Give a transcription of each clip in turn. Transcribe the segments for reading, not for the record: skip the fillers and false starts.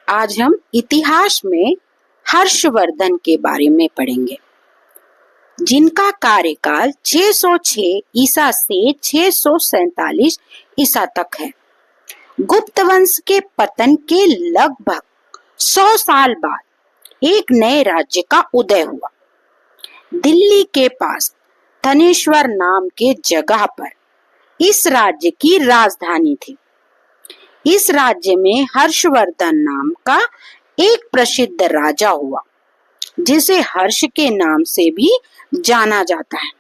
आज हम इतिहास में हर्षवर्धन के बारे में पढ़ेंगे, जिनका कार्यकाल 606 ईसा से 647 ईसा तक है। गुप्त वंश के पतन के लगभग 100 साल बाद एक नए राज्य का उदय हुआ। दिल्ली के पास धनेश्वर नाम के जगह पर इस राज्य की राजधानी थी। इस राज्य में हर्षवर्धन नाम का एक प्रसिद्ध राजा हुआ, जिसे हर्ष के नाम से भी जाना जाता है।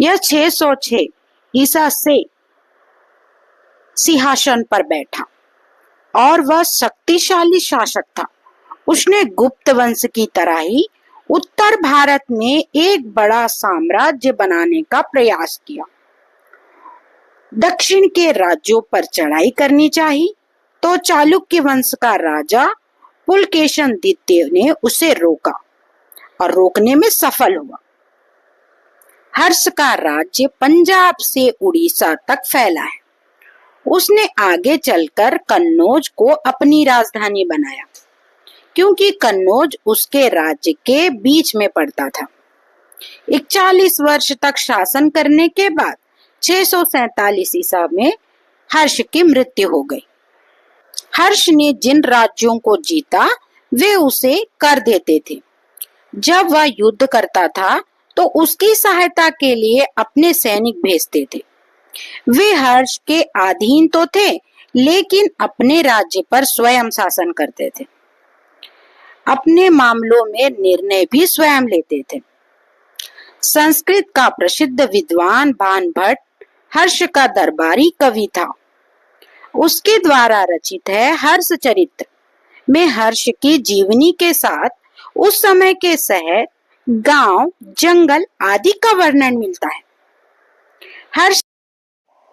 यह 606 ईसा से सिंहासन पर बैठा और वह शक्तिशाली शासक था। उसने गुप्त वंश की तरह ही उत्तर भारत में एक बड़ा साम्राज्य बनाने का प्रयास किया। दक्षिण के राज्यों पर चढ़ाई करनी चाहिए तो चालुक्य वंश का राजा पुलकेशन द्वितीय ने उसे रोका और रोकने में सफल हुआ। हर्ष का राज्य पंजाब से उड़ीसा तक फैला है। उसने आगे चलकर कन्नौज को अपनी राजधानी बनाया, क्योंकि कन्नौज उसके राज्य के बीच में पड़ता था। 41 वर्ष तक शासन करने के बाद 647 ईसा में हर्ष की मृत्यु हो गई। हर्ष ने जिन राज्यों को जीता वे उसे कर देते थे। जब वह युद्ध करता था तो उसकी सहायता के लिए अपने सैनिक भेजते थे। वे हर्ष के अधीन तो थे, लेकिन अपने राज्य पर स्वयं शासन करते थे। अपने मामलों में निर्णय भी स्वयं लेते थे। संस्कृत का प्रसिद्ध विद्वान बाणभट्ट हर्ष का दरबारी कवि था। उसके द्वारा रचित है हर्ष चरित्र में हर्ष की जीवनी के साथ उस समय के शहर, गांव, जंगल आदि का वर्णन मिलता है।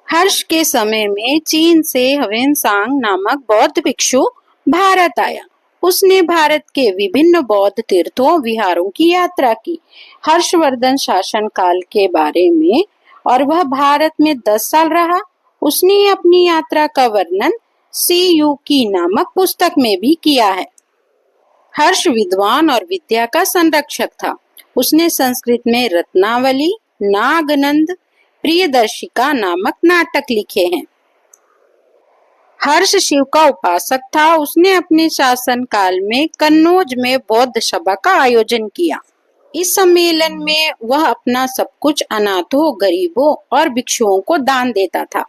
हर्ष के समय में चीन से ह्वेनसांग नामक बौद्ध भिक्षु भारत आया। उसने भारत के विभिन्न बौद्ध तीर्थों, विहारों की यात्रा की। हर्षवर्धन शासन काल के बारे में और वह भारत में 10 साल रहा। उसने अपनी यात्रा का वर्णन सी यू की नामक पुस्तक में भी किया है। हर्ष विद्वान और विद्या का संरक्षक था। उसने संस्कृत में रत्नावली, नागनंद, प्रियदर्शिका नामक नाटक लिखे हैं। हर्ष शिव का उपासक था। उसने अपने शासन काल में कन्नौज में बौद्ध सभा का आयोजन किया। इस सम्मेलन में वह अपना सब कुछ अनाथों, गरीबों और भिक्षुओं को दान देता था।